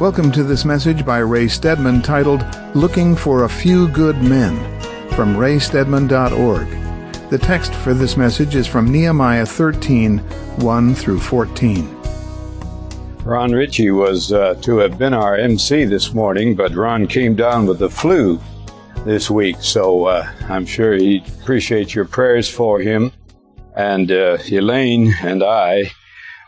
Welcome to this message by Ray Stedman titled, Looking for a Few Good Men, from raystedman.org. The text for this message is from Nehemiah 13, 1 through 14. Ron Ritchie was to have been our MC this morning, but Ron came down with the flu this week, so I'm sure he appreciates your prayers for him. And Elaine and I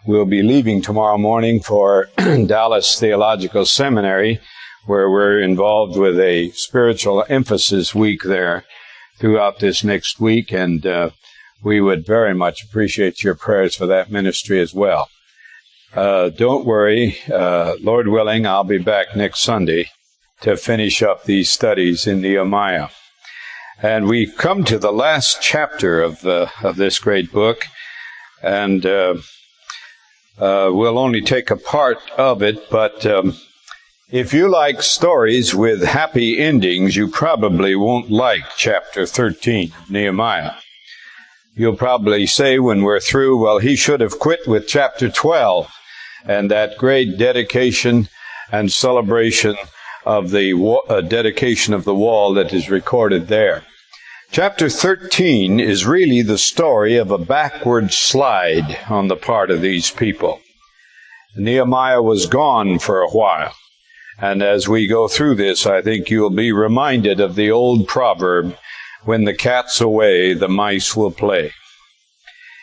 will be leaving tomorrow morning for Dallas Theological Seminary, where we're involved with a spiritual emphasis week there throughout this next week, and we would very much appreciate your prayers for that ministry as well. Don't worry, Lord willing, I'll be back next Sunday to finish up these studies in Nehemiah. And we've come to the last chapter of this great book, and we'll only take a part of it, but if you like stories with happy endings, you probably won't like chapter 13 of Nehemiah. You'll probably say when we're through, well, he should have quit with chapter 12 and that great dedication and celebration of the dedication of the wall that is recorded there. Chapter 13 is really the story of a backward slide on the part of these people. Nehemiah was gone for a while, and as we go through this, I think you'll be reminded of the old proverb, when the cat's away, the mice will play.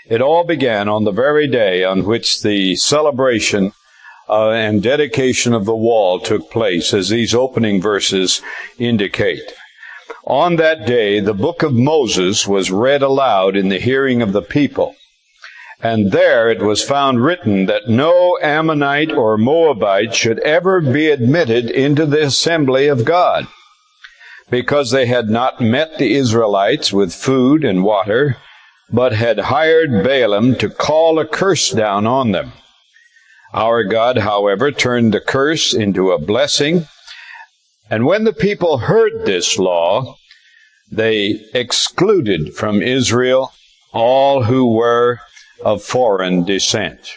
It all began on the very day on which the celebration and dedication of the wall took place, as these opening verses indicate. On that day, the book of Moses was read aloud in the hearing of the people, and there it was found written that no Ammonite or Moabite should ever be admitted into the assembly of God, because they had not met the Israelites with food and water, but had hired Balaam to call a curse down on them. Our God, however, turned the curse into a blessing, and when the people heard this law, they excluded from Israel all who were of foreign descent.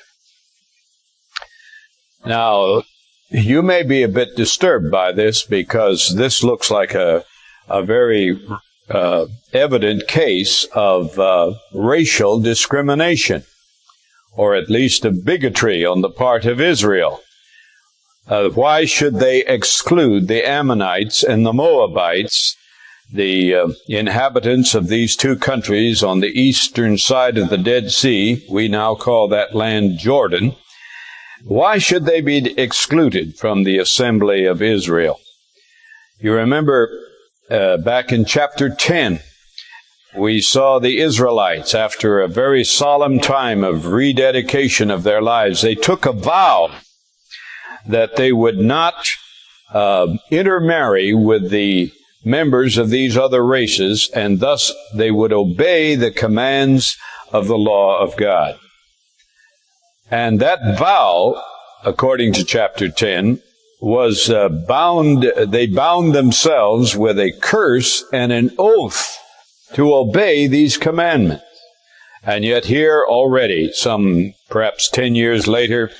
Now, you may be a bit disturbed by this, because this looks like a very evident case of racial discrimination, or at least of bigotry on the part of Israel. Why should they exclude the Ammonites and the Moabites, the inhabitants of these two countries on the eastern side of the Dead Sea? We now call that land Jordan. Why should they be excluded from the assembly of Israel? You remember back in chapter 10, we saw the Israelites, after a very solemn time of rededication of their lives, they took a vow that they would not intermarry with the members of these other races, and thus they would obey the commands of the law of God. And that vow, according to chapter 10, was they bound themselves with a curse and an oath to obey these commandments. And yet here already, some perhaps 10 years later,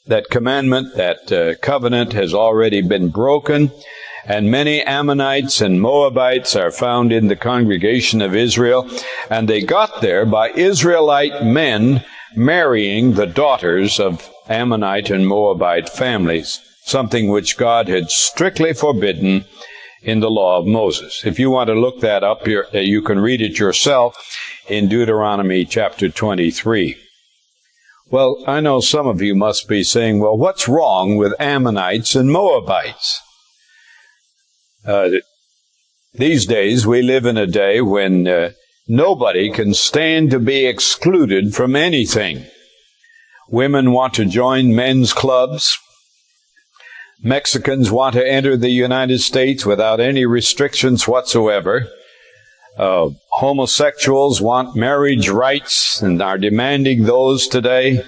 that commandment, that covenant has already been broken, and many Ammonites and Moabites are found in the congregation of Israel, and they got there by Israelite men marrying the daughters of Ammonite and Moabite families, something which God had strictly forbidden in the law of Moses. If you want to look that up, you can read it yourself in Deuteronomy chapter 23. Well, I know some of you must be saying, well, what's wrong with Ammonites and Moabites? These days, we live in a day when nobody can stand to be excluded from anything. Women want to join men's clubs. Mexicans want to enter the United States without any restrictions whatsoever. Homosexuals want marriage rights and are demanding those today.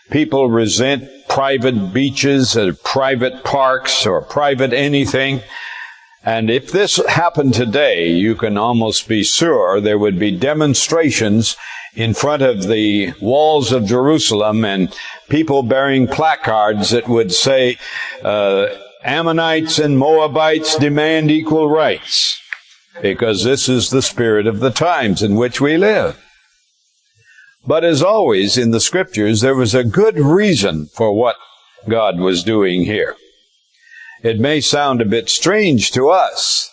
People resent private beaches or private parks or private anything. And if this happened today, you can almost be sure there would be demonstrations in front of the walls of Jerusalem and people bearing placards that would say, Ammonites and Moabites demand equal rights, because this is the spirit of the times in which we live. But as always in the Scriptures, there was a good reason for what God was doing here. It may sound a bit strange to us,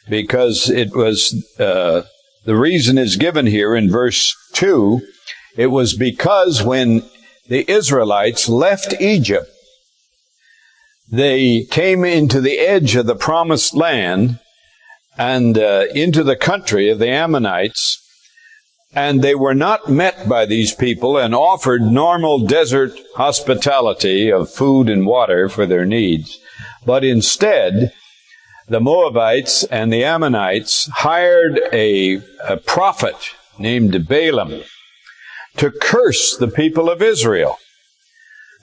because it was, the reason is given here in verse 2. It was because when the Israelites left Egypt, they came into the edge of the promised land and into the country of the Ammonites, and they were not met by these people and offered normal desert hospitality of food and water for their needs. But instead, the Moabites and the Ammonites hired a prophet named Balaam to curse the people of Israel.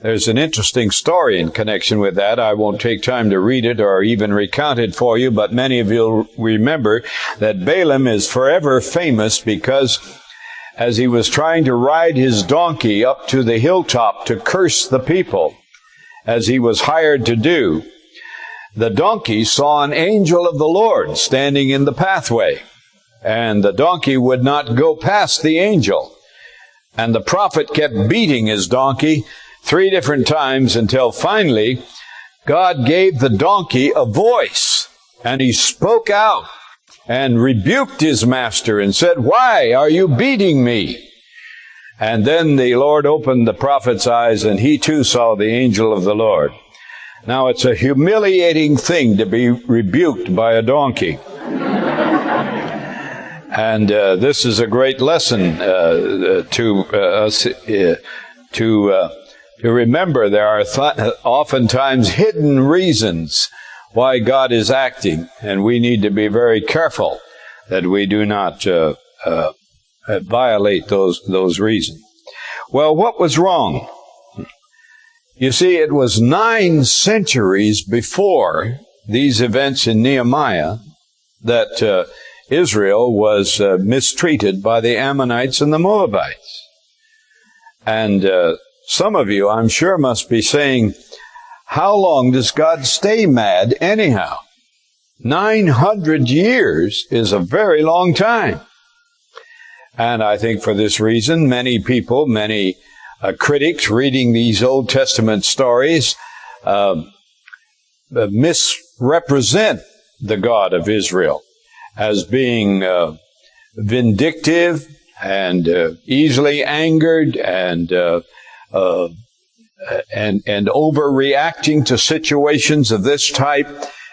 There's an interesting story in connection with that. I won't take time to read it or even recount it for you, but many of you remember that Balaam is forever famous because as he was trying to ride his donkey up to the hilltop to curse the people, as he was hired to do, the donkey saw an angel of the Lord standing in the pathway, and the donkey would not go past the angel. And the prophet kept beating his donkey 3 different times until finally God gave the donkey a voice, and he spoke out and rebuked his master and said, "Why are you beating me?" And then the Lord opened the prophet's eyes, and he too saw the angel of the Lord. Now, it's a humiliating thing to be rebuked by a donkey. And this is a great lesson to us to remember. There are oftentimes hidden reasons why God is acting, and we need to be very careful that we do not violate those reasons. Well, what was wrong? You see, it was 9 centuries before these events in Nehemiah that Israel was mistreated by the Ammonites and the Moabites. And some of you, I'm sure, must be saying, how long does God stay mad anyhow? 900 years is a very long time. And I think for this reason, many people, many critics reading these Old Testament stories misrepresent the God of Israel as being vindictive and easily angered and overreacting to situations of this type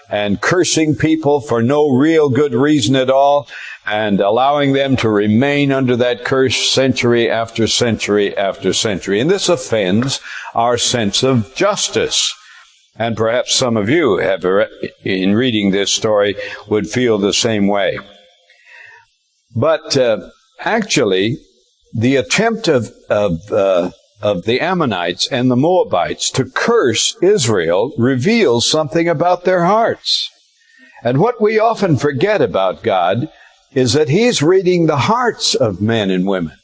and cursing people for no real good reason at all, and allowing them to remain under that curse century after century after century. And this offends our sense of justice. And perhaps some of you have, in reading this story, would feel the same way. But actually, the attempt of the Ammonites and the Moabites to curse Israel reveals something about their hearts. And what we often forget about God is that He's reading the hearts of men and women.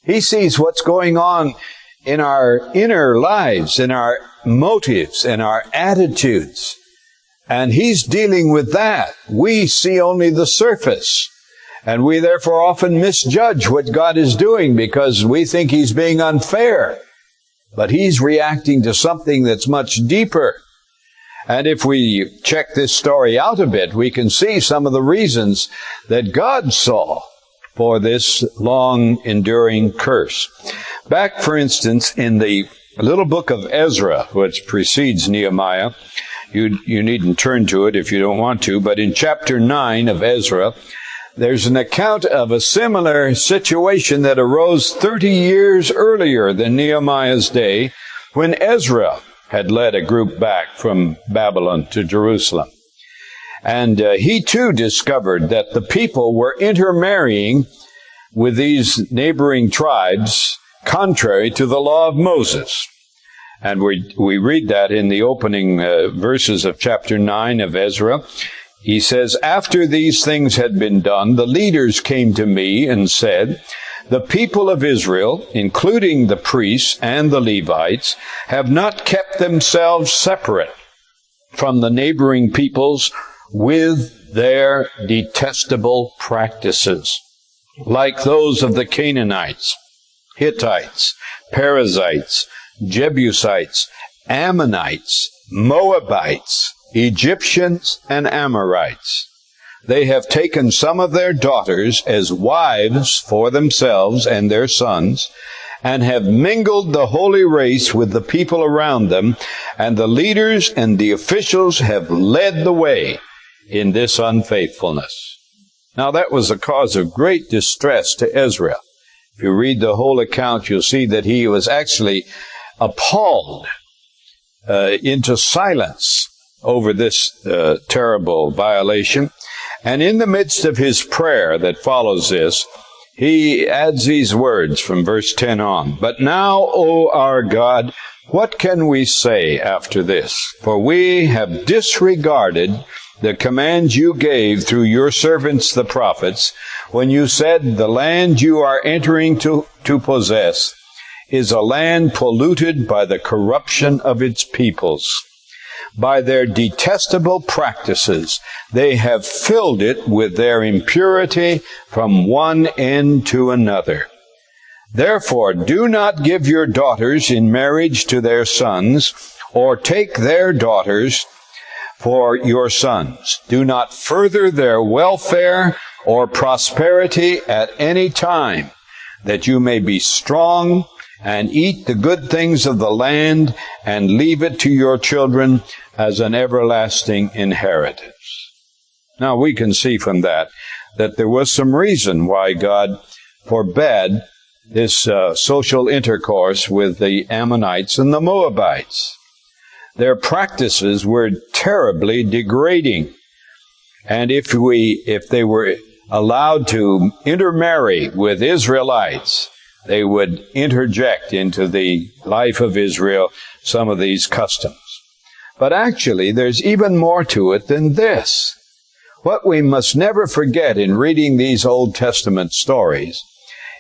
He sees what's going on in our inner lives, in our motives, in our attitudes. And He's dealing with that. We see only the surface. And we therefore often misjudge what God is doing because we think He's being unfair. But He's reacting to something that's much deeper. And if we check this story out a bit, we can see some of the reasons that God saw for this long enduring curse. Back, for instance, in the little book of Ezra, which precedes Nehemiah, you needn't turn to it if you don't want to, but in chapter 9 of Ezra, there's an account of a similar situation that arose 30 years earlier than Nehemiah's day, when Ezra had led a group back from Babylon to Jerusalem. And he too discovered that the people were intermarrying with these neighboring tribes contrary to the law of Moses. And we read that in the opening verses of chapter 9 of Ezra. he says, after these things had been done, the leaders came to me and said, the people of Israel, including the priests and the Levites, have not kept themselves separate from the neighboring peoples with their detestable practices, like those of the Canaanites, Hittites, Perizzites, Jebusites, Ammonites, Moabites, Egyptians, and Amorites. They have taken some of their daughters as wives for themselves and their sons, and have mingled the holy race with the people around them, and the leaders and the officials have led the way in this unfaithfulness. Now that was a cause of great distress to Ezra. If you read the whole account, you'll see that he was actually appalled into silence over this terrible violation. And in the midst of his prayer that follows this, he adds these words from verse 10 on. But now, O our God, what can we say after this? For we have disregarded the command you gave through your servants the prophets, when you said, the land you are entering to possess is a land polluted by the corruption of its peoples. By their detestable practices, they have filled it with their impurity from one end to another. Therefore, do not give your daughters in marriage to their sons, or take their daughters for your sons. Do not further their welfare or prosperity at any time, that you may be strong and eat the good things of the land, and leave it to your children as an everlasting inheritance. Now we can see from that there was some reason why God forbade this social intercourse with the Ammonites and the Moabites. Their practices were terribly degrading. And if they were allowed to intermarry with Israelites, they would interject into the life of Israel some of these customs. But actually, there's even more to it than this. What we must never forget in reading these Old Testament stories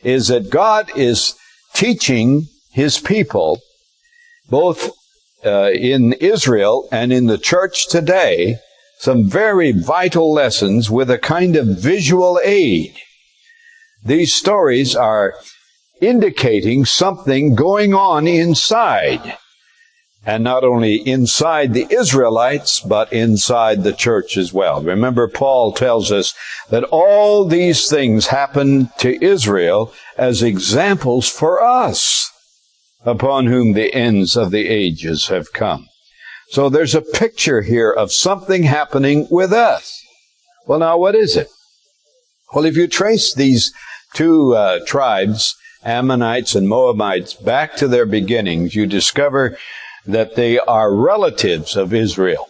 is that God is teaching His people, both in Israel and in the church today, some very vital lessons with a kind of visual aid. These stories are indicating something going on inside. And not only inside the Israelites, but inside the church as well. Remember, Paul tells us that all these things happened to Israel as examples for us, upon whom the ends of the ages have come. So there's a picture here of something happening with us. Well, now, what is it? Well, if you trace these two tribes, Ammonites and Moabites, back to their beginnings, you discover that they are relatives of Israel.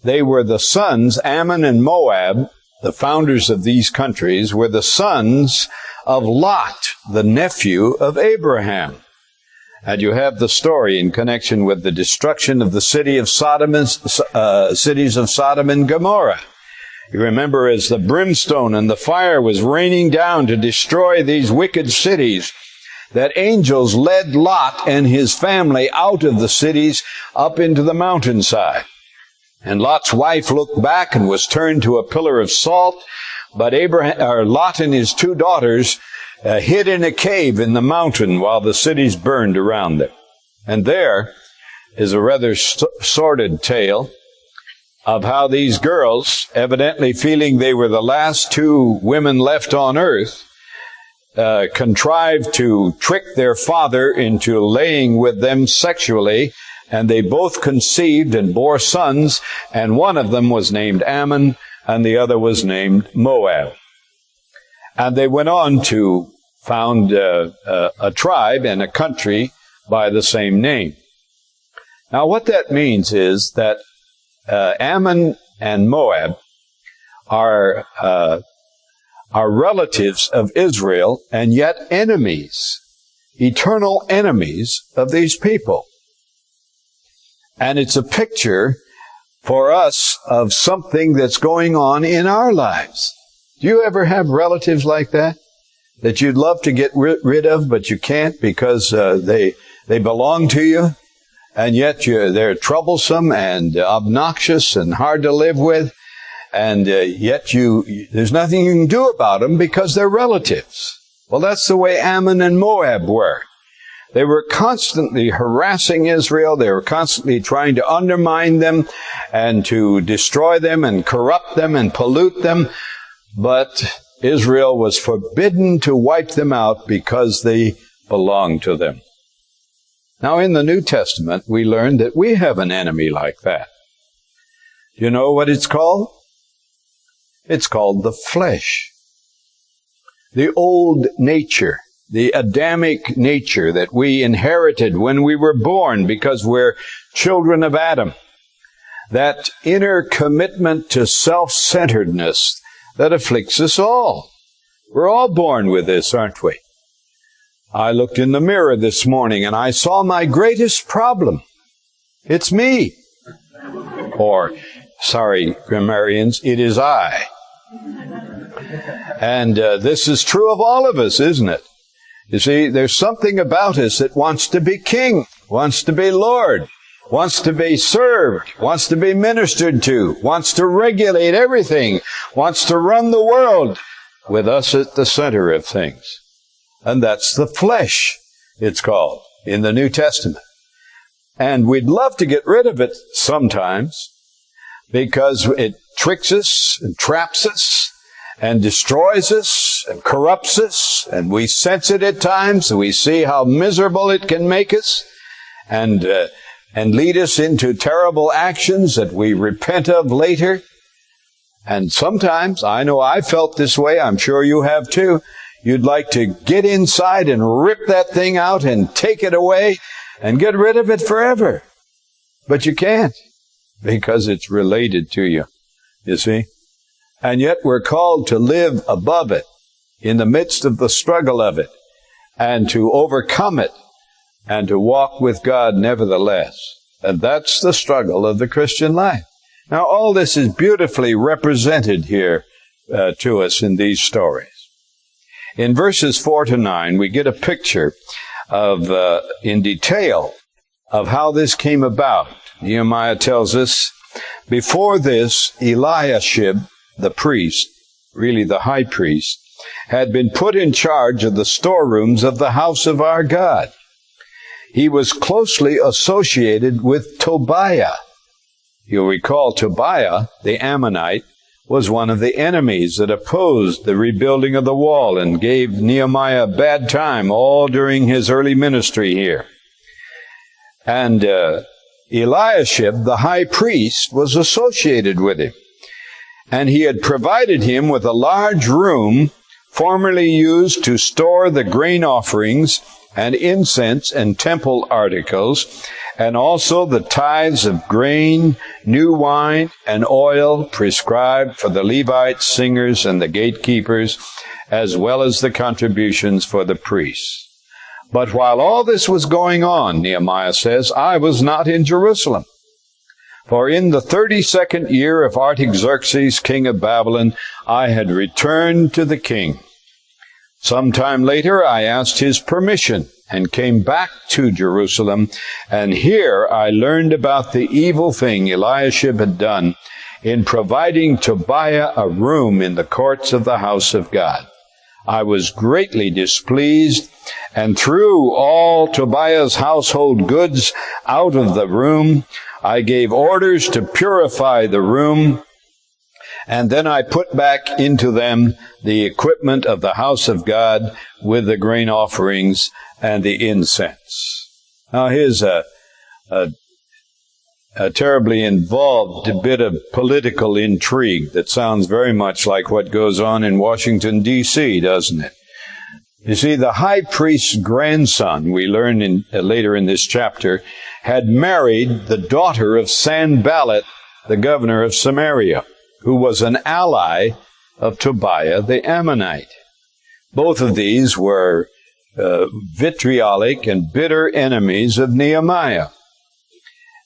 They were the sons, Ammon and Moab, the founders of these countries, were the sons of Lot, the nephew of Abraham. And you have the story in connection with the destruction of the cities of Sodom and Gomorrah. You remember, as the brimstone and the fire was raining down to destroy these wicked cities, that angels led Lot and his family out of the cities up into the mountainside. And Lot's wife looked back and was turned to a pillar of salt, but Lot and his two daughters hid in a cave in the mountain while the cities burned around them. And there is a rather sordid tale of how these girls, evidently feeling they were the last two women left on earth, contrived to trick their father into laying with them sexually, and they both conceived and bore sons, and one of them was named Ammon, and the other was named Moab. And they went on to found a tribe and a country by the same name. Now, what that means is that Ammon and Moab are relatives of Israel, and yet enemies, eternal enemies of these people. And it's a picture for us of something that's going on in our lives. Do you ever have relatives like that you'd love to get rid of, but you can't because they belong to you, and yet they're troublesome and obnoxious and hard to live with, and yet there's nothing you can do about them because they're relatives? Well, that's the way Ammon and Moab were. They were constantly harassing Israel. They were constantly trying to undermine them and to destroy them and corrupt them and pollute them. But Israel was forbidden to wipe them out because they belonged to them. Now, in the New Testament, we learn that we have an enemy like that. You know what it's called? It's called the flesh. The old nature, the Adamic nature that we inherited when we were born because we're children of Adam. That inner commitment to self-centeredness that afflicts us all. We're all born with this, aren't we? I looked in the mirror this morning and I saw my greatest problem. It's me. Or, sorry, grammarians, it is I. And this is true of all of us, isn't it? You see, there's something about us that wants to be king, wants to be Lord, wants to be served, wants to be ministered to, wants to regulate everything, wants to run the world with us at the center of things. And that's the flesh, it's called, in the New Testament. And we'd love to get rid of it sometimes because it tricks us and traps us and destroys us and corrupts us, and we sense it at times, and we see how miserable it can make us and lead us into terrible actions that we repent of later. And sometimes, I know I felt this way, I'm sure you have too, you'd like to get inside and rip that thing out and take it away and get rid of it forever. But you can't, because it's related to you, you see. And yet we're called to live above it, in the midst of the struggle of it, and to overcome it, and to walk with God nevertheless. And that's the struggle of the Christian life. Now, all this is beautifully represented here to us in these stories. In verses 4 to 9, we get a picture of, in detail, of how this came about. Nehemiah tells us, before this, Eliashib, the priest, really the high priest, had been put in charge of the storerooms of the house of our God. He was closely associated with Tobiah. You'll recall Tobiah, the Ammonite, was one of the enemies that opposed the rebuilding of the wall and gave Nehemiah a bad time all during his early ministry here. And Eliashib, the high priest, was associated with him. And he had provided him with a large room formerly used to store the grain offerings and incense and temple articles, and also the tithes of grain, new wine, and oil prescribed for the Levites, singers, and the gatekeepers, as well as the contributions for the priests. But while all this was going on, Nehemiah says, I was not in Jerusalem. For in the 32nd year of Artaxerxes, king of Babylon, I had returned to the king. Sometime later, I asked his permission and came back to Jerusalem, and here I learned about the evil thing Eliashib had done in providing Tobiah a room in the courts of the house of God. I was greatly displeased, and threw all Tobiah's household goods out of the room. I gave orders to purify the room, and then I put back into them the equipment of the house of God with the grain offerings and the incense. Now here's a terribly involved bit of political intrigue that sounds very much like what goes on in Washington, D.C., doesn't it? You see, the high priest's grandson, we learn later in this chapter, had married the daughter of Sanballat, the governor of Samaria, who was an ally of Tobiah the Ammonite. Both of these were vitriolic and bitter enemies of Nehemiah.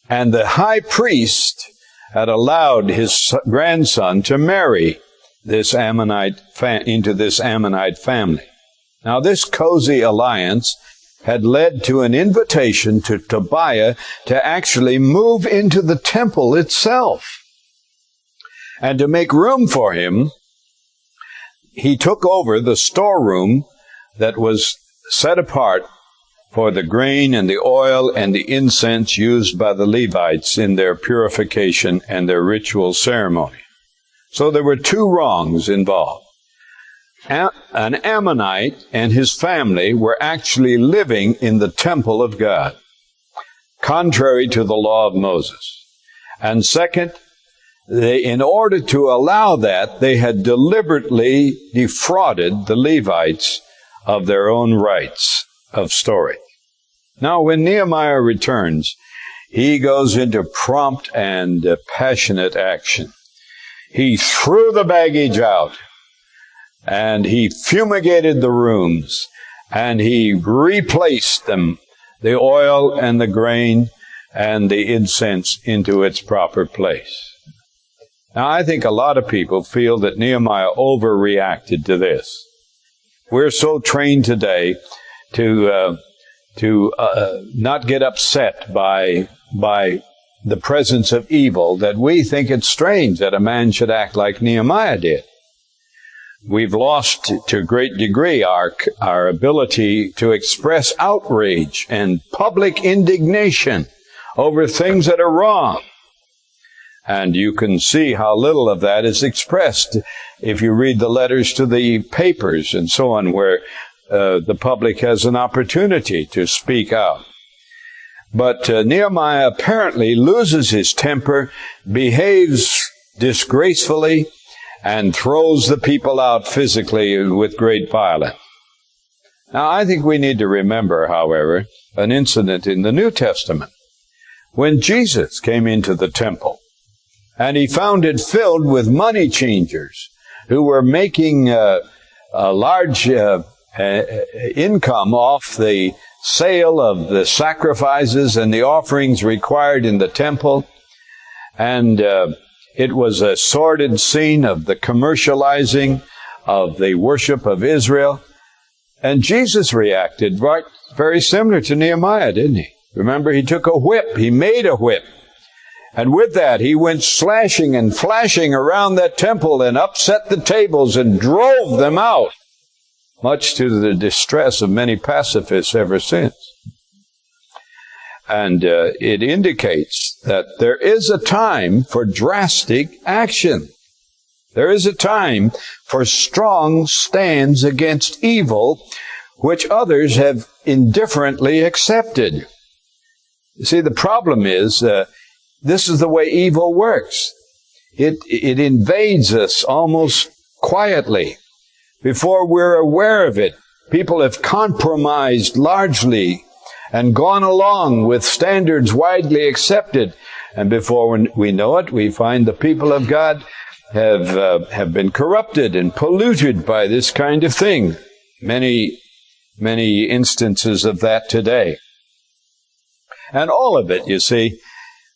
And the high priest had allowed his grandson to marry this into this Ammonite family. Now, this cozy alliance had led to an invitation to Tobiah to actually move into the temple itself. And to make room for him, he took over the storeroom that was set apart for the grain and the oil and the incense used by the Levites in their purification and their ritual ceremony. So there were two wrongs involved. An Ammonite and his family were actually living in the temple of God, contrary to the law of Moses. And second, in order to allow that, they had deliberately defrauded the Levites of their own rights of storage. Now, when Nehemiah returns, he goes into prompt and passionate action. He threw the baggage out, and he fumigated the rooms, and he replaced them, the oil and the grain and the incense, into its proper place. Now, I think a lot of people feel that Nehemiah overreacted to this. We're so trained today to not get upset by the presence of evil that we think it's strange that a man should act like Nehemiah did. We've lost to a great degree our ability to express outrage and public indignation over things that are wrong. And you can see how little of that is expressed if you read the letters to the papers and so on, where the public has an opportunity to speak out. But Nehemiah apparently loses his temper, behaves disgracefully, and throws the people out physically with great violence. Now, I think we need to remember, however, an incident in the New Testament when Jesus came into the temple, and he found it filled with money changers who were making a large income off the sale of the sacrifices and the offerings required in the temple. And it was a sordid scene of the commercializing of the worship of Israel. And Jesus reacted very similar to Nehemiah, didn't he? Remember, he took a whip. He made a whip. And with that, he went slashing and flashing around that temple and upset the tables and drove them out, much to the distress of many pacifists ever since. And it indicates that there is a time for drastic action. There is a time for strong stands against evil, which others have indifferently accepted. You see, the problem is, this is the way evil works. It invades us almost quietly. Before we're aware of it, people have compromised largely and gone along with standards widely accepted. And before we know it, we find the people of God have been corrupted and polluted by this kind of thing. Many instances of that today. And all of it, you see,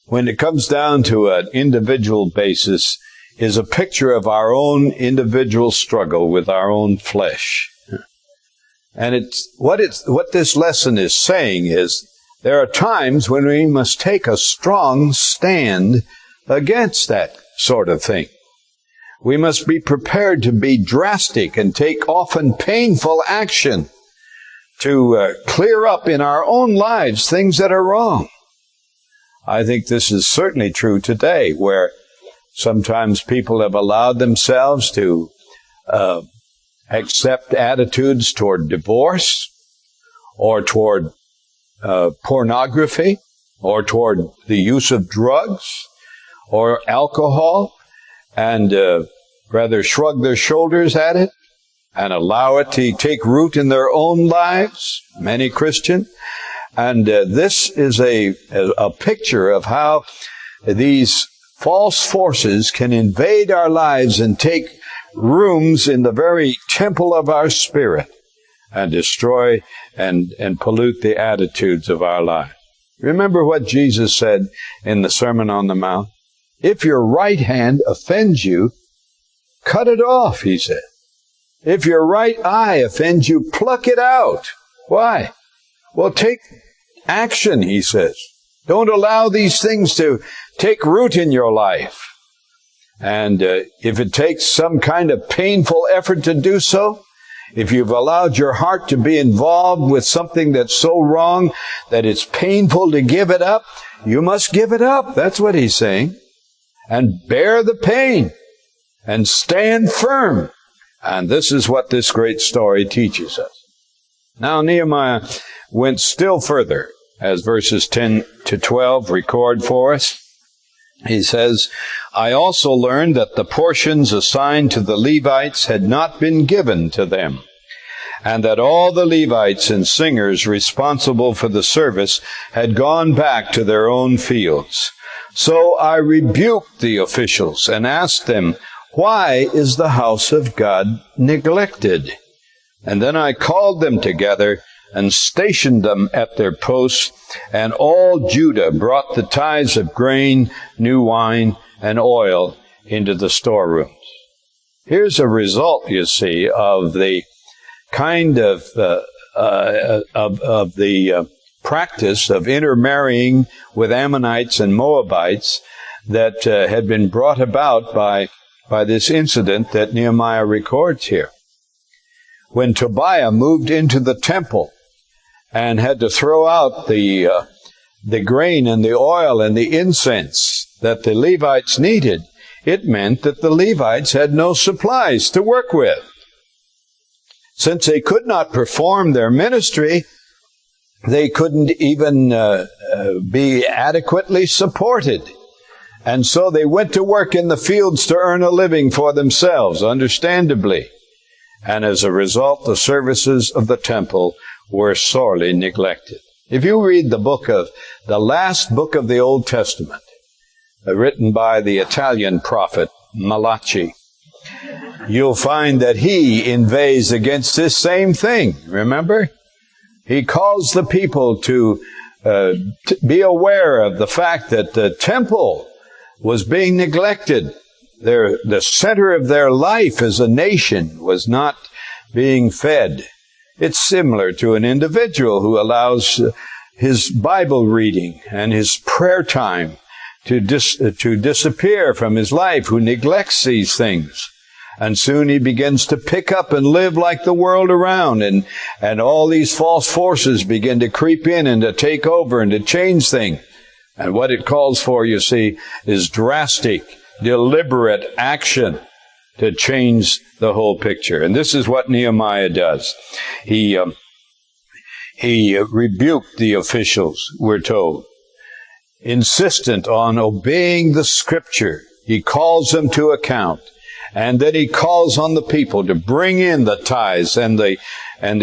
when it comes down to an individual basis, is a picture of our own individual struggle with our own flesh. And what this lesson is saying is there are times when we must take a strong stand against that sort of thing. We must be prepared to be drastic and take often painful action to clear up in our own lives things that are wrong. I think this is certainly true today, where sometimes people have allowed themselves to accept attitudes toward divorce, or toward pornography, or toward the use of drugs, or alcohol, and rather shrug their shoulders at it and allow it to take root in their own lives, many Christians. And this is a picture of how these false forces can invade our lives and take rooms in the very temple of our spirit and destroy and pollute the attitudes of our life. Remember what Jesus said in the Sermon on the Mount? If your right hand offends you, cut it off, he said. If your right eye offends you, pluck it out. Why? Well, take action, he says. Don't allow these things to take root in your life. And if it takes some kind of painful effort to do so, if you've allowed your heart to be involved with something that's so wrong that it's painful to give it up, you must give it up. That's what he's saying. And bear the pain and stand firm. And this is what this great story teaches us. Now Nehemiah went still further, as verses 10 to 12 record for us. He says, I also learned that the portions assigned to the Levites had not been given to them, and that all the Levites and singers responsible for the service had gone back to their own fields. So I rebuked the officials and asked them, why is the house of God neglected? And then I called them together and stationed them at their posts, and all Judah brought the tithes of grain, new wine, and oil into the storerooms. Here's a result, you see, of the kind of practice of intermarrying with Ammonites and Moabites that had been brought about by this incident that Nehemiah records here. When Tobiah moved into the temple and had to throw out the grain and the oil and the incense that the Levites needed, it meant that the Levites had no supplies to work with. Since they could not perform their ministry, they couldn't even be adequately supported. And so they went to work in the fields to earn a living for themselves, understandably. And as a result, the services of the temple were sorely neglected. If you read the last book of the Old Testament, written by the Italian prophet Malachi, you'll find that he inveighs against this same thing. Remember? He calls the people to be aware of the fact that the temple was being neglected. The center of their life as a nation was not being fed. It's similar to an individual who allows his Bible reading and his prayer time to disappear from his life, who neglects these things. And soon he begins to pick up and live like the world around, and all these false forces begin to creep in and to take over and to change things. And what it calls for, you see, is drastic, deliberate action to change the whole picture. And this is what Nehemiah does. He rebuked the officials, we're told, insistent on obeying the Scripture. He calls them to account. And then he calls on the people to bring in the tithes and the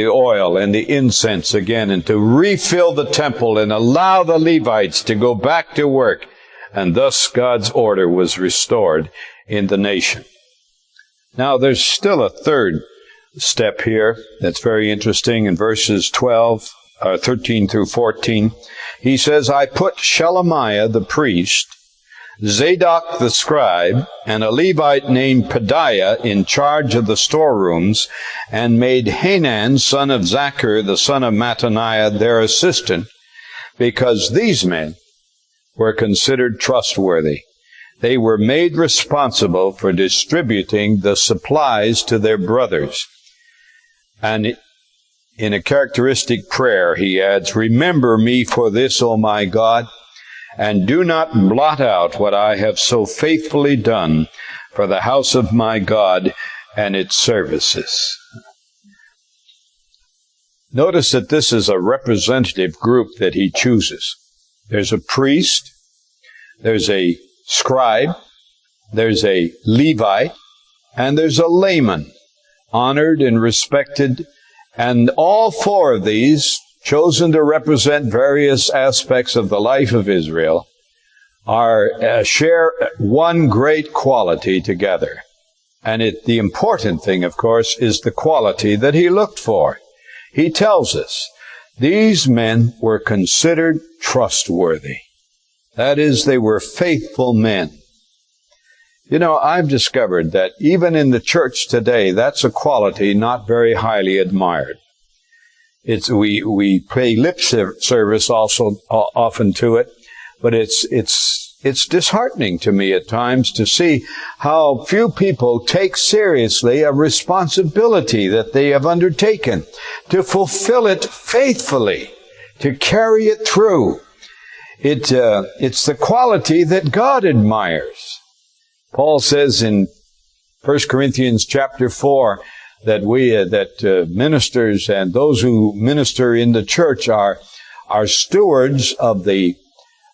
oil and the incense again, and to refill the temple and allow the Levites to go back to work. And thus God's order was restored in the nation. Now there's still a third step here that's very interesting in verses 13 through 14. He says, I put Shelemiah the priest, Zadok the scribe, and a Levite named Pedaiah in charge of the storerooms, and made Hanan, son of Zachar, the son of Mattaniah, their assistant, because these men were considered trustworthy. They were made responsible for distributing the supplies to their brothers. And in a characteristic prayer, he adds, remember me for this, O my God, and do not blot out what I have so faithfully done for the house of my God and its services. Notice that this is a representative group that he chooses. There's a priest, there's a scribe, there's a Levite, and there's a layman, honored and respected, and all four of these, chosen to represent various aspects of the life of Israel, share one great quality together. And the important thing, of course, is the quality that he looked for. He tells us, these men were considered trustworthy. That is, they were faithful men. You know, I've discovered that even in the church today, that's a quality not very highly admired. We pay lip service also often to it, but it's disheartening to me at times to see how few people take seriously a responsibility that they have undertaken, to fulfill it faithfully, to carry it through. It's the quality that God admires. Paul says in 1 Corinthians chapter 4 that ministers and those who minister in the church are stewards of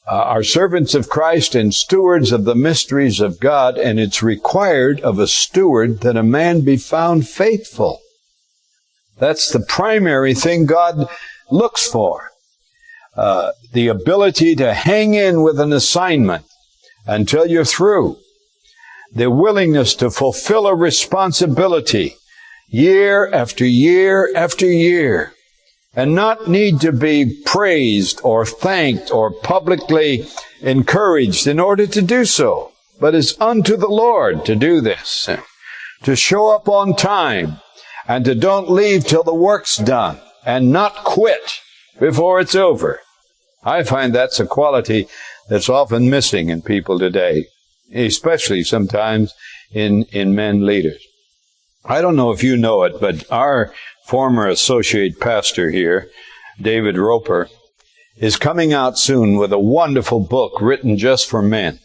are servants of Christ and stewards of the mysteries of God, and it's required of a steward that a man be found faithful. That's the primary thing God looks for. The ability to hang in with an assignment until you're through. The willingness to fulfill a responsibility year after year after year, and not need to be praised or thanked or publicly encouraged in order to do so, but it's unto the Lord to do this, to show up on time, and to don't leave till the work's done, and not quit before it's over. I find that's a quality that's often missing in people today, especially sometimes in men leaders. I don't know if you know it, but our former associate pastor here, David Roper, is coming out soon with a wonderful book written just for men.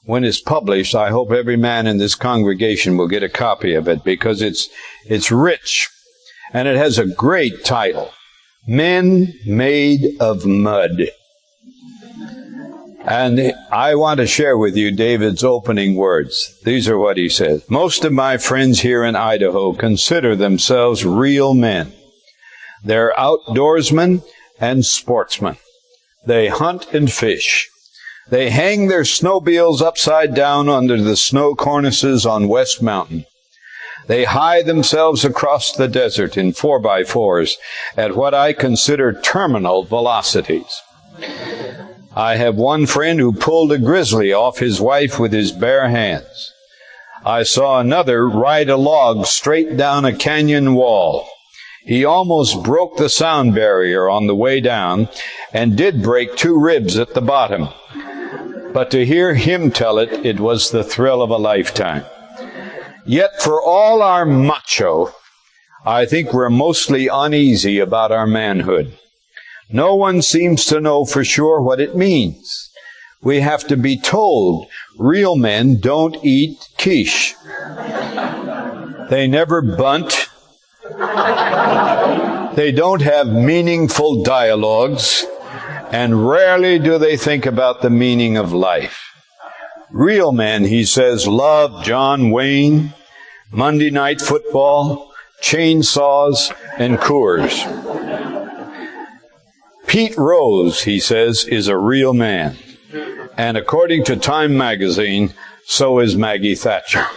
When it's published, I hope every man in this congregation will get a copy of it, because it's rich, and it has a great title, Men Made of Mud. And I want to share with you David's opening words. These are what he says. Most of my friends here in Idaho consider themselves real men. They're outdoorsmen and sportsmen. They hunt and fish. They hang their snowmobiles upside down under the snow cornices on West Mountain. They hie themselves across the desert in 4x4s at what I consider terminal velocities. I have one friend who pulled a grizzly off his wife with his bare hands. I saw another ride a log straight down a canyon wall. He almost broke the sound barrier on the way down and did break 2 ribs at the bottom. But to hear him tell it, it was the thrill of a lifetime. Yet for all our macho, I think we're mostly uneasy about our manhood. No one seems to know for sure what it means. We have to be told real men don't eat quiche. They never bunt. They don't have meaningful dialogues, and rarely do they think about the meaning of life. Real men, he says, love John Wayne, Monday Night Football, chainsaws, and Coors. Pete Rose, he says, is a real man. And according to Time magazine, so is Maggie Thatcher.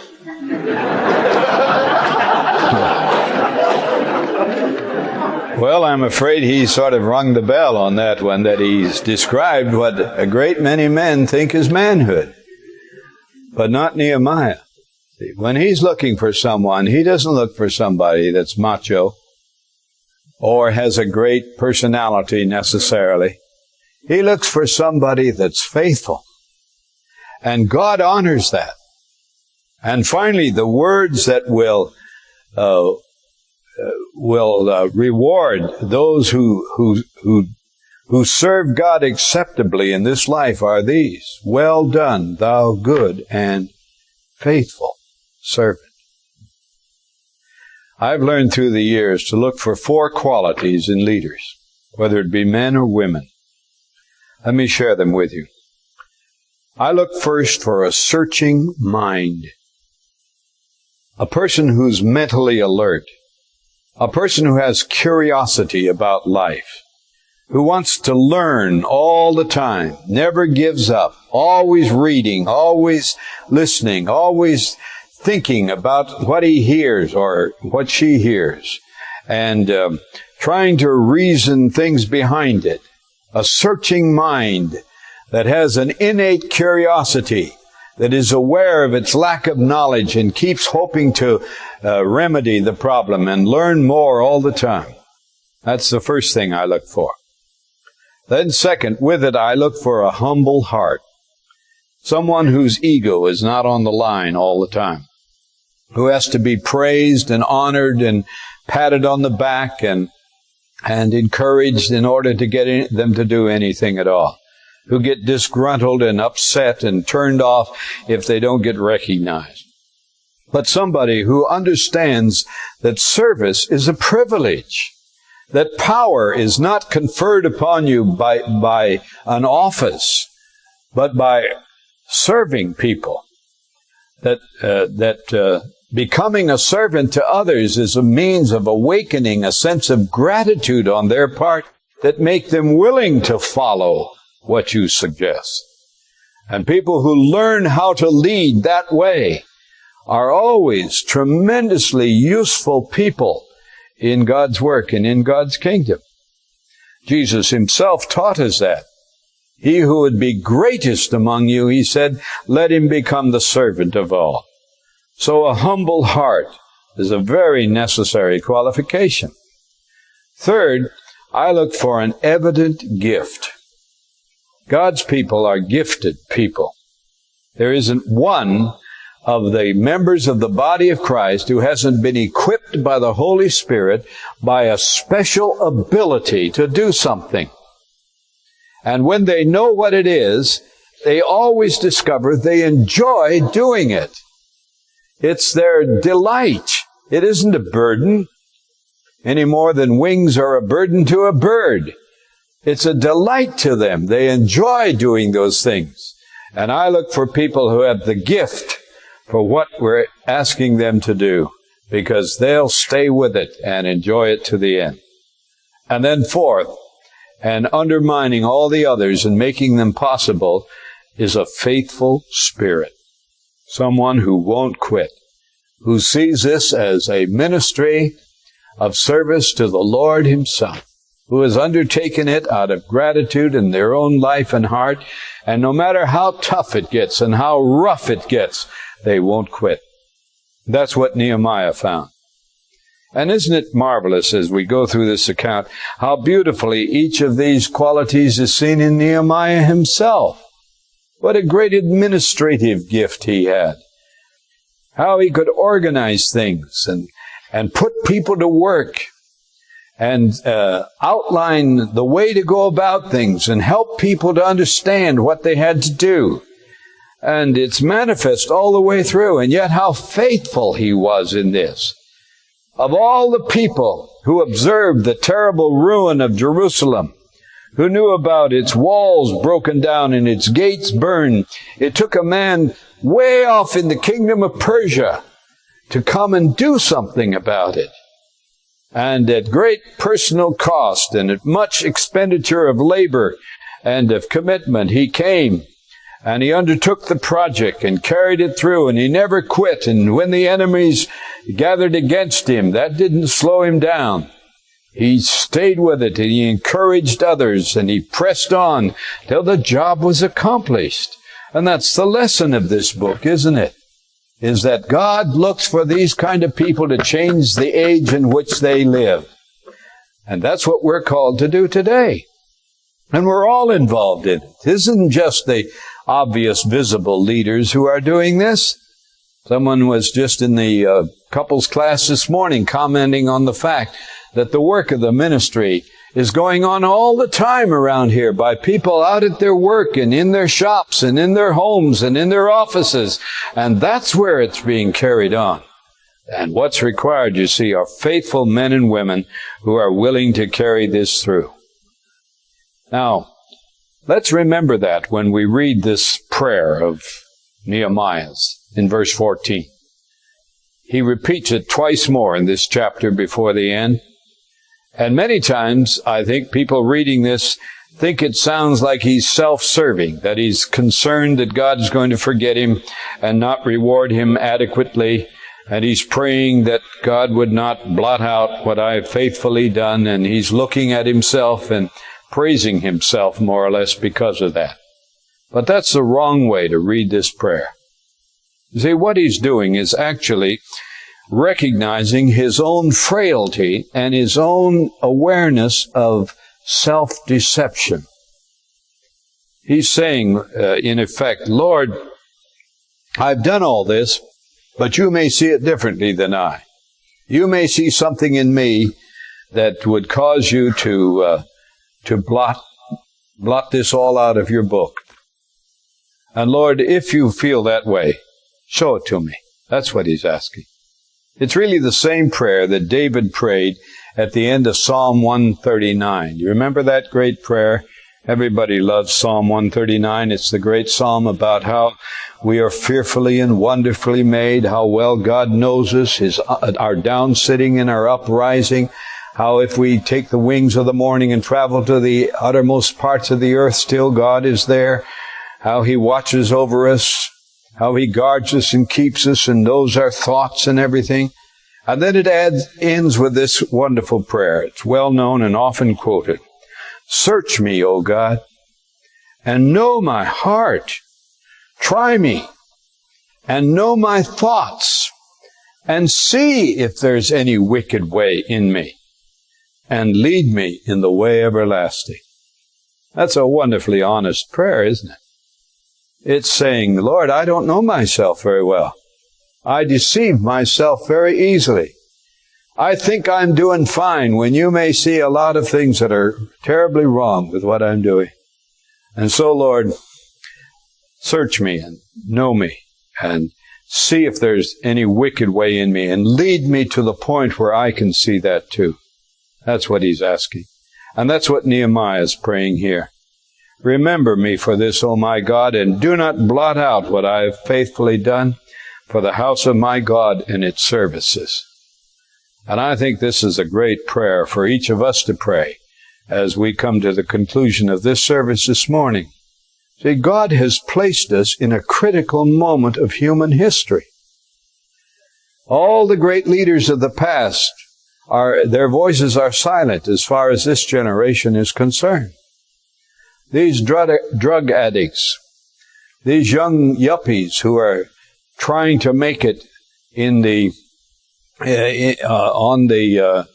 Well, I'm afraid he sort of rung the bell on that one, that he's described what a great many men think is manhood. But not Nehemiah. When he's looking for someone, he doesn't look for somebody that's macho or has a great personality necessarily. He looks for somebody that's faithful. And God honors that. And finally, the words that will reward those who serve God acceptably in this life are these: well done, thou good and faithful servant. I've learned through the years to look for 4 qualities in leaders, whether it be men or women. Let me share them with you. I look first for a searching mind, a person who's mentally alert, a person who has curiosity about life, who wants to learn all the time, never gives up, always reading, always listening, always thinking about what he hears or what she hears, and trying to reason things behind it. A searching mind that has an innate curiosity that is aware of its lack of knowledge and keeps hoping to remedy the problem and learn more all the time. That's the first thing I look for. Then second, with it, I look for a humble heart. Someone whose ego is not on the line all the time, who has to be praised and honored and patted on the back and encouraged in order to get them to do anything at all, who get disgruntled and upset and turned off if they don't get recognized. But somebody who understands that service is a privilege, that power is not conferred upon you by an office, but by serving people, that becoming a servant to others is a means of awakening a sense of gratitude on their part that make them willing to follow what you suggest. And people who learn how to lead that way are always tremendously useful people in God's work and in God's kingdom. Jesus himself taught us that. He who would be greatest among you, he said, let him become the servant of all. So a humble heart is a very necessary qualification. Third, I look for an evident gift. God's people are gifted people. There isn't one of the members of the body of Christ who hasn't been equipped by the Holy Spirit by a special ability to do something. And when they know what it is, they always discover they enjoy doing it. It's their delight. It isn't a burden any more than wings are a burden to a bird. It's a delight to them. They enjoy doing those things. And I look for people who have the gift for what we're asking them to do, because they'll stay with it and enjoy it to the end. And then fourth, and undermining all the others and making them possible, is a faithful spirit. Someone who won't quit, who sees this as a ministry of service to the Lord himself, who has undertaken it out of gratitude in their own life and heart, and no matter how tough it gets and how rough it gets, they won't quit. That's what Nehemiah found. And isn't it marvelous as we go through this account how beautifully each of these qualities is seen in Nehemiah himself? What a great administrative gift he had. How he could organize things and put people to work and outline the way to go about things and help people to understand what they had to do. And it's manifest all the way through, and yet how faithful he was in this. Of all the people who observed the terrible ruin of Jerusalem, who knew about its walls broken down and its gates burned, it took a man way off in the kingdom of Persia to come and do something about it. And at great personal cost and at much expenditure of labor and of commitment, he came and he undertook the project and carried it through, and he never quit. And when the enemies gathered against him, that didn't slow him down. He stayed with it, and he encouraged others, and he pressed on till the job was accomplished. And that's the lesson of this book, isn't it? Is that God looks for these kind of people to change the age in which they live. And that's what we're called to do today. And we're all involved in it. It isn't just the obvious, visible leaders who are doing this. Someone was just in the couples class this morning commenting on the fact that the work of the ministry is going on all the time around here by people out at their work and in their shops and in their homes and in their offices. And that's where it's being carried on. And what's required, you see, are faithful men and women who are willing to carry this through. Now, let's remember that when we read this prayer of Nehemiah's in verse 14. He repeats it twice more in this chapter before the end. And many times, I think people reading this think it sounds like he's self-serving, that he's concerned that God is going to forget him and not reward him adequately, and he's praying that God would not blot out what I've faithfully done, and he's looking at himself and praising himself more or less because of that. But that's the wrong way to read this prayer. See, what he's doing is actually recognizing his own frailty and his own awareness of self-deception. He's saying, in effect, Lord, I've done all this, but you may see it differently than I. You may see something in me that would cause you to blot this all out of your book. And Lord, if you feel that way, show it to me. That's what he's asking. It's really the same prayer that David prayed at the end of Psalm 139. You remember that great prayer? Everybody loves Psalm 139. It's the great psalm about how we are fearfully and wonderfully made, how well God knows us, our down-sitting and our uprising, how if we take the wings of the morning and travel to the uttermost parts of the earth, still God is there, how he watches over us, how he guards us and keeps us and knows our thoughts and everything. And then it ends with this wonderful prayer. It's well known and often quoted. Search me, O God, and know my heart. Try me, and know my thoughts, and see if there's any wicked way in me, and lead me in the way everlasting. That's a wonderfully honest prayer, isn't it? It's saying, Lord, I don't know myself very well. I deceive myself very easily. I think I'm doing fine when you may see a lot of things that are terribly wrong with what I'm doing. And so, Lord, search me and know me and see if there's any wicked way in me and lead me to the point where I can see that too. That's what he's asking. And that's what Nehemiah is praying here. Remember me for this, O my God, and do not blot out what I have faithfully done for the house of my God and its services. And I think this is a great prayer for each of us to pray as we come to the conclusion of this service this morning. See, God has placed us in a critical moment of human history. All the great leaders of the past, their voices are silent as far as this generation is concerned. These drug addicts, these young yuppies who are trying to make it in the on the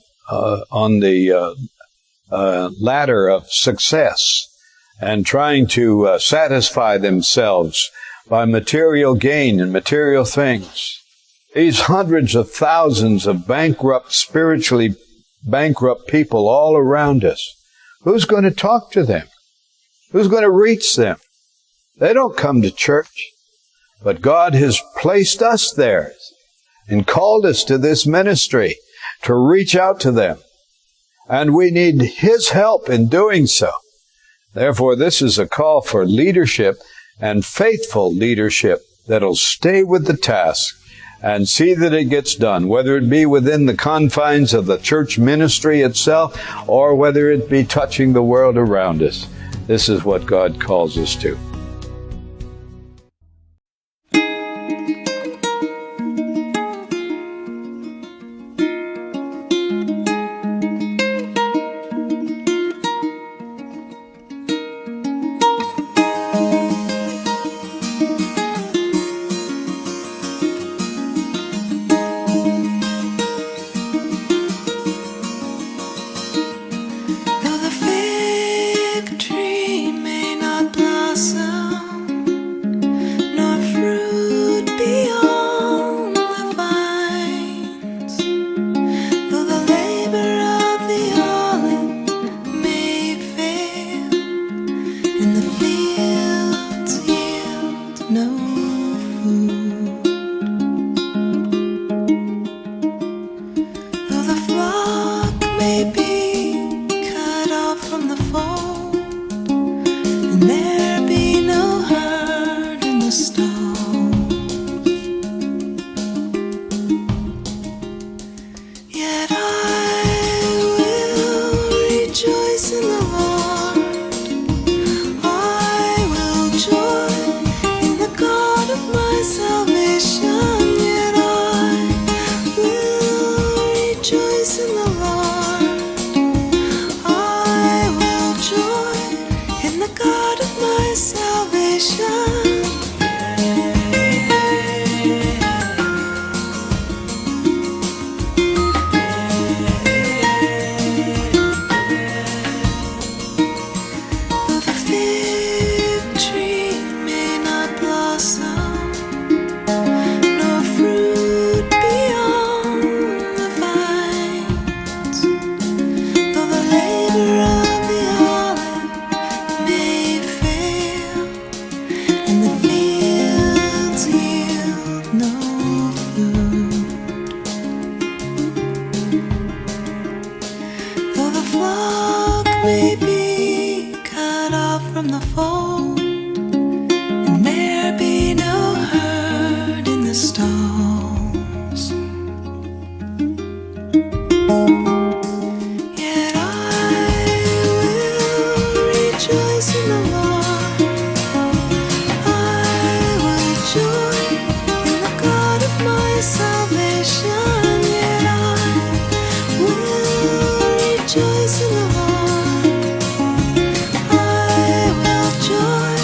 ladder of success and trying to satisfy themselves by material gain and material things. These hundreds of thousands of spiritually bankrupt people all around us. Who's going to talk to them? Who's going to reach them? They don't come to church, but God has placed us there and called us to this ministry to reach out to them. And we need His help in doing so. Therefore, this is a call for leadership and faithful leadership that'll stay with the task and see that it gets done, whether it be within the confines of the church ministry itself or whether it be touching the world around us. This is what God calls us to. Though the fig tree may not blossom, the fold, and there be no hurt in the stalls. Yet I will rejoice in the Lord. I will joy in the God of my salvation. Yet I will rejoice in the Lord. I will joy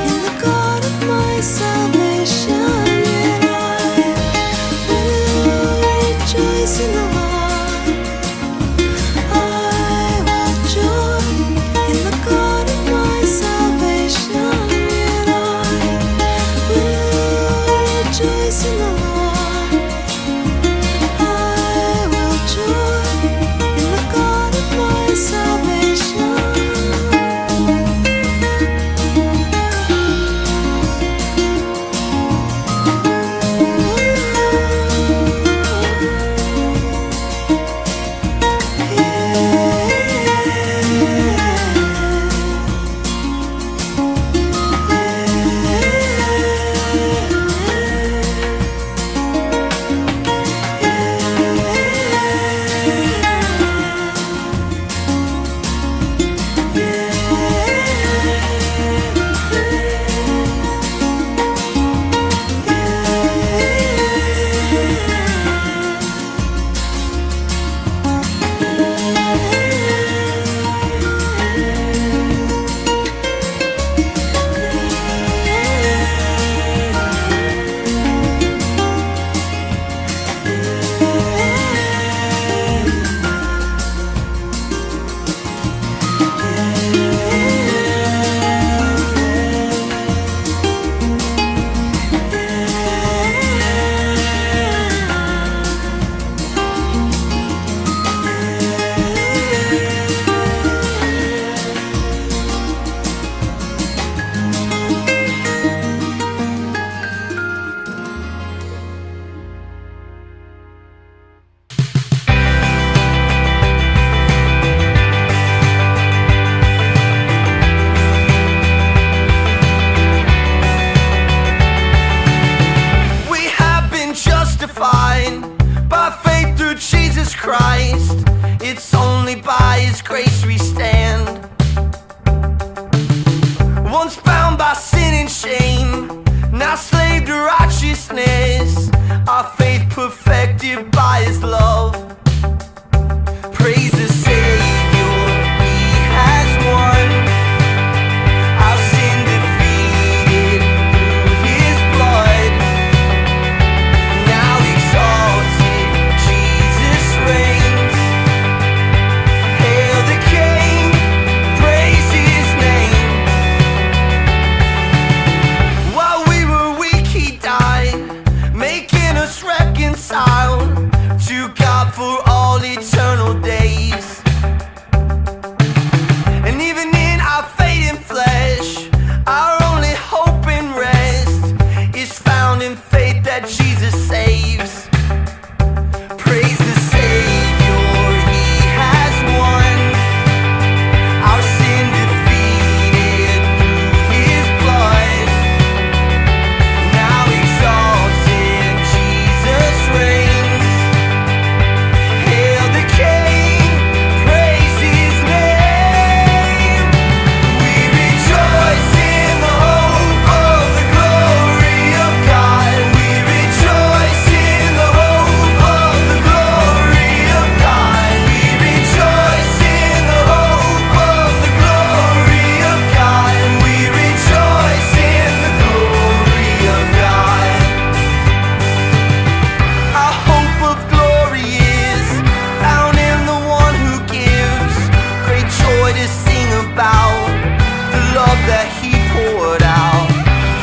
in the God of my salvation. Yet I will rejoice in the Lord. I will joy in the God of my salvation. Yet I will rejoice in the Lord. I will joy in the God of my salvation. We have been justified by faith through Jesus Christ. It's only by His grace we stand. Once bound by sin and shame, now slave to righteousness. Our faith perfected by His love. Praise the Savior, He has won. Our sin defeated through His blood. Now exalted, Jesus reigns. Hail the King, praise His name. While we were weak, He died, making us reconciled to God for all eternal days. And even in our fading flesh, our only hope and rest is found in faith that Jesus saves. Praise the Savior, He has won. Our sin defeated through His blood. Now exalted, Jesus reigns. Hail the King, praise His name. We rejoice in the hope of the glory of God. We rejoice in the hope of the glory of God. We rejoice in the hope of the glory of God. We rejoice in the glory of God. Our hope of glory is found in the one who gives great joy to sing about the love that He poured out.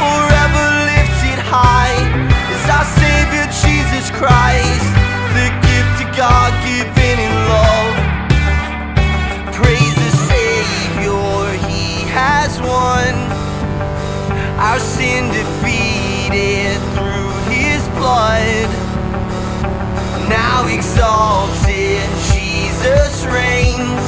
Forever lifted high is our Savior Jesus Christ, the gift to God given in love. Praise the Savior, He has won. Our sin defeated through His blood. Now exalted, Jesus reigns.